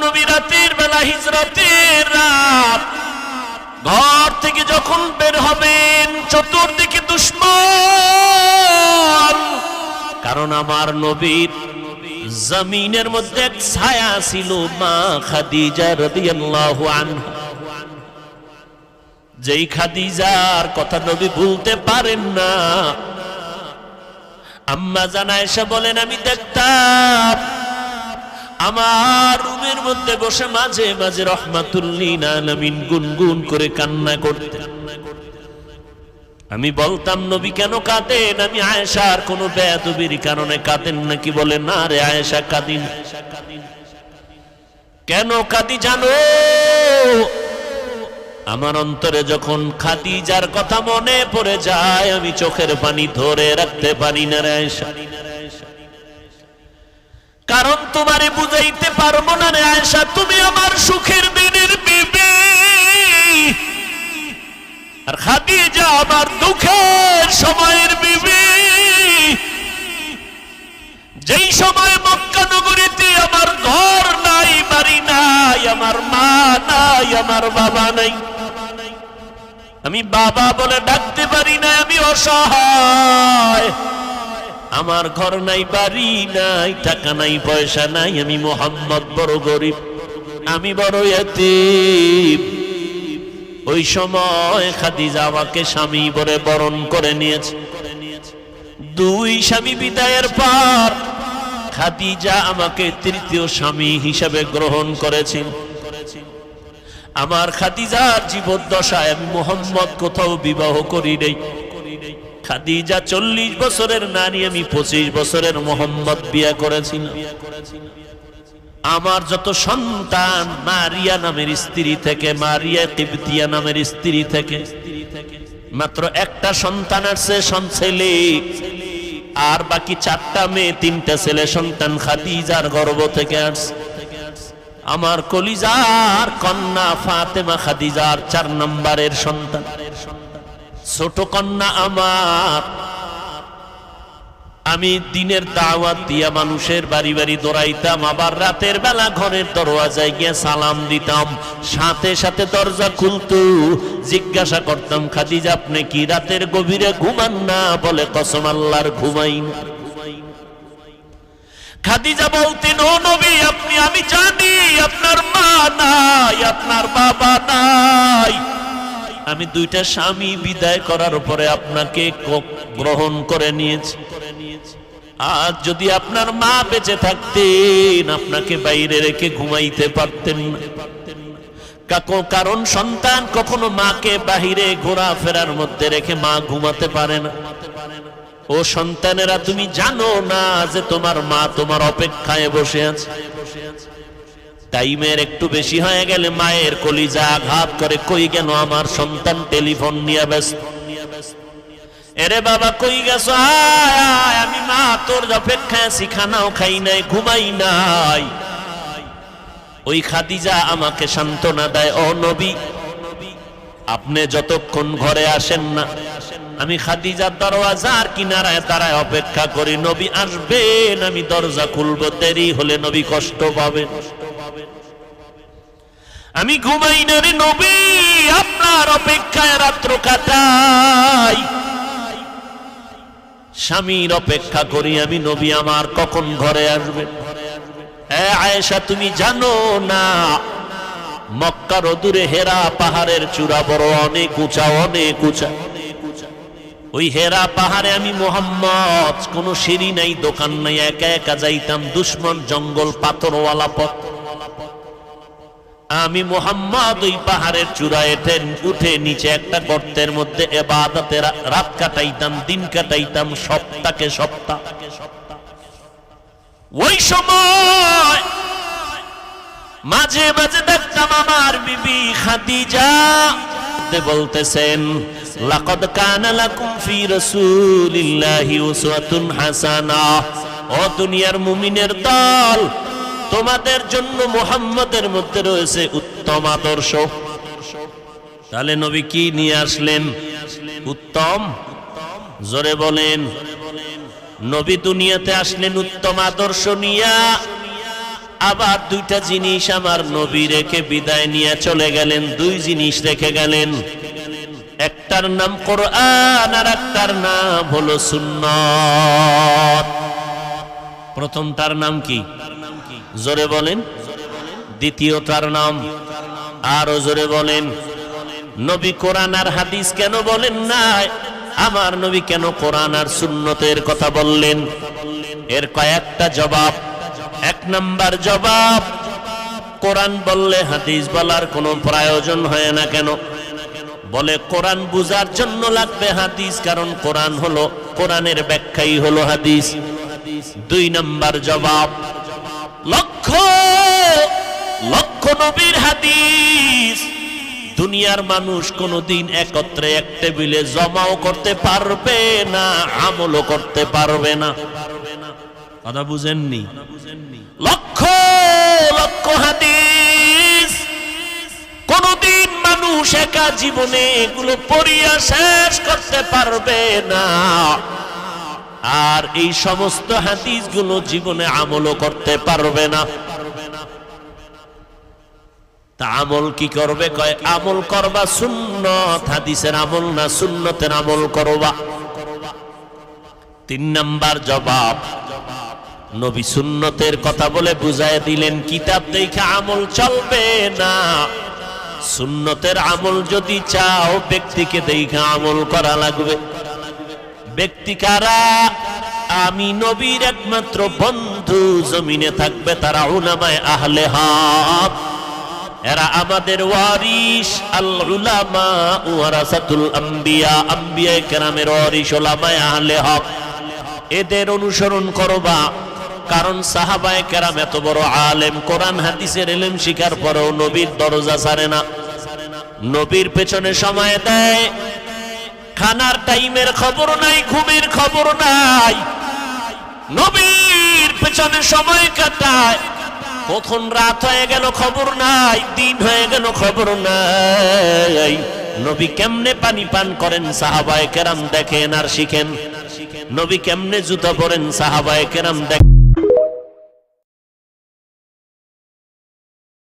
নবী রাতের বেলা হিজরতের রাত ঘর থেকে যখন বের হবেন চতুর্দিকে দুশমন, কারণ আমার নবীর জমিনের মধ্যে এক ছায়া ছিল মা খাদিজা রাদিয়াল্লাহু আনহা। যেই খাদিজার কথা নবী ভুলতে পারেন না। আম্মা জান আয়েশা বলেন, আমি দেখতাম আমার রুমের মধ্যে বসে মাঝে মাঝে রাহমাতুল লিল আলামিন গুনগুন করে কান্না করতেন। আমি বলতাম, নবী কেন কাঁদেন? আমি আয়েশার কোনো বেয়াদবির কারণে কাঁদেন নাকি? বলে, না রে আয়েশা, কাঁদিন। কেন কাঁদি জানো? আমার অন্তরে যখন খাদিজার কথা মনে পড়ে যায় আমি চোখের পানি ধরে রাখতে পারি না রে আয়েশা। কারণ তোমারে বুঝাইতে পারবো না রে আয়েশা, তুমি আমার সুখের দিনের বিবি, আর খাদিজা আমার দুঃখের সময়ের বিবি। যেই সময় মক্কা নগরীতে আমার ঘর নাই, বাড়ি নাই, আমার মা নাই, আমার বাবা নাই, আমি বাবা বলে ডাকতে পারি না, আমি অসহায়, আমার ঘর নাই, বাড়ি নাই, টাকা নাই, পয়সা নাই, আমি মুহাম্মদ বড় গরিব, আমি বড় ইতিম। ওই সময় খাদিজা আমাকে স্বামী বলে বরণ করে নিয়েছে। দুই স্বামী বিদায়ের পর খাদিজা আমাকে তৃতীয় স্বামী হিসেবে গ্রহণ করেছেন। আমার খাদিজার জীবদ্দশায় আমি মুহাম্মদ কোথাও বিবাহ করি নাই। খাদিজা 40 বছরের নারী, আমি 25 বছরের মুহাম্মদ বিয়ে করেছিলাম। আমার যত সন্তান মারিয়া নামের স্ত্রী থেকে, মারিয়া কিবতিয়া নামের স্ত্রী থেকে মাত্র একটা সন্তান আসছে, ছেলে, আর বাকি 4টা মেয়ে, 3টা ছেলে সন্তান খাদিজার গর্ভ থেকে আসছে। আমার কলিজার কন্যা ফাতেমা খাদিজার 4 নম্বরের সন্তান, ছোট কন্যা আমার। আমি দিনের দাওয়াত দিয়া মানুষের বাড়ি বাড়ি দৌড়াইতাম, আবার রাতের বেলা ঘরের দরওয়াজায় গিয়ে সালাম দিতাম, সাথে সাথে দরজা খুলতো। জিজ্ঞাসা করতাম, খাদিজা আপনি কি রাতের গভীরে ঘুমান না? বলে, কসম আল্লাহর ঘুমাই না। খাদিজা বলতেন, ও নবী আপনি, আমি জানি আপনার মা নাই, আপনার বাবা নাই, আমি 2টা স্বামী বিদায় করার পরে আপনাকে গ্রহণ করে নিয়েছি। আজ যদি আপনার মা বেঁচে থাকতেন আপনাকে বাইরে রেখে ঘুমাইতে পারতেন না। কারণ সন্তান কখনো মাকে বাহিরে ঘোরাফেরার মধ্যে রেখে মা ঘুমাতে পারে না। ও সন্তানেরা, তুমি জানো না যে তোমার মা তোমার অপেক্ষায় বসে আছে? টাইমের একটু বেশি হয়ে গেলে মায়ের কলিজা আঘাত করে, কই গেল আমার সন্তান? টেলিফোন নিয়ে ব্যস্ত। এরে বাবা কই গেছো? আয়, আমি মা তোর অপেক্ষায় আছি, খানাও খাই নাই, ঘুমাই নাই। ওই খাদিজা আমাকে সান্ত্বনা দেয়, ও নবী আপনি যতক্ষণ ঘরে আসেন না আমি খাদিজার দরওয়াজার কিনারায় দাঁড়ায় অপেক্ষা করি। নবী আসবেন, আমি দরজা খুলবো, দেরি হলে নবী কষ্ট পাবেন। আমি ঘুমাই না রে নবী, আপনার অপেক্ষায় রাত্র কাটাই, স্বামীর অপেক্ষা করি আমি। নবী আমার কখন ঘরে আসবেন? আয়েশা তুমি জানো না মক্কার অদূরে হেরা পাহাড়ের চূড়া বড় অনেক উঁচা, অনেক উঁচা। ওই হেরা পাহাড়ে আমি মুহাম্মদ, কোনো সিঁড়ি নাই, দোকান নাই, একা একা যাইতাম, দুশ্মন জঙ্গল, পাথরওয়ালা পথ। আমি মুহাম্মদ ওই পাহাড়ের চূড়ায় উঠে নিচে একটা গর্তের মধ্যে ইবাদতে রাত কাটাইতাম, দিন কাটাইতাম, সপ্তাহে সপ্তাহ। ওই সময় মাঝে মাঝে দেখতাম আমার বিবি খাদিজা বলতেছেন, লাকাদ কানা লাকুম ফি রাসূলিল্লাহি উসওয়াতুন হাসানাহ। ও দুনিয়ার মুমিনের দল, তোমাদের জন্য মুহাম্মদের মধ্যে রয়েছে উত্তম আদর্শ। তাহলে নবী কি নিয়ে আসলেন? উত্তম। জোরে বলেন। নবী দুনিয়াতে আসলেন উত্তম আদর্শ নিয়া। আবার দুইটা জিনিস আমার নবী রেখে বিদায় নিয়ে চলে গেলেন। দুই জিনিস রেখে গেলেন, একটার নাম কোরআন আর একটার নাম হলো সুন্নাত। প্রথমটার নাম কি? জোরে বলেন। দ্বিতীয়টার নাম আরো জোরে বলেন। নবী কোরআন আর হাদিস কেন বলেন না? আমার নবী কেন কোরআন আর সুন্নতের কথা বললেন? এর কয়েকটা জবাব। এক নাম্বার জবাব, কোরআন বললে হাদিস বলার কোনো প্রয়োজন হয় না কেন? বলে কোরআন বুঝার জন্য লাগবে হাদিস, কারণ কোরআন হলো, কোরআনের ব্যাখ্যাই হলো হাদিস। দুই নাম্বার জবাব, লক্ষ লক্ষ নবীর হাদিস দুনিয়ার মানুষ কোনদিন একত্রে এক টেবিলে জমাও করতে পারবে না, আমলও করতে পারবে না। কথা বুঝেননি? লক্ষ লক্ষ হাদিস কোনদিন মানুষ একা জীবনে এগুলো পড়িয়া শেষ করতে পারবে না, আর এই সমস্ত হাদিসগুলো জীবনে আমলও করতে পারবে না। তা আমল কি করবে? কয় আমল করবা সুন্নত, হাদিসের আমল না, সুন্নতের আমল করবা। তিন নাম্বার জবাব, নবী সুন্নতের কথা বলে বুঝায় দিলেন কিতাব দেখে আমল চলবে না। সুন্নতের আমল যদি চাও ব্যক্তিকে দেখে আমল করা লাগবে। ব্যক্তি কারা? আমি নবীর একমাত্র বন্ধু জমিনে থাকবে তারা উলামায়ে আহলে হক। এরা আমাদের ওয়ারিস। আল উলামা ওয়ারাসাতুল আম্বিয়া, আম্বিয়ায়ে কেরামের ওয়ারিস উলামায়ে আহলে হক। এদের অনুসরণ করবা, কারণ সাহাবায়ে কেরাম এত বড় আলেম, কোরআন হাদিসের ইলম শিখার পরেও নবীর দরজা ছাড়ে না, নবীর পেছনে সময় দেয়। খানার টাইমের খবর নাই, ঘুমের খবর নাই, নবীর পেছনে সময় কাটায়। কখন রাত হয়ে গেল খবর নাই, দিন হয়ে গেল খবর নাই। নবী কেমনে পানি পান করেন সাহাবায়ে কেরাম দেখেন আর শিখেন। নবী কেমনে জুতা পরেন সাহাবায়ে কেরাম দেখেন।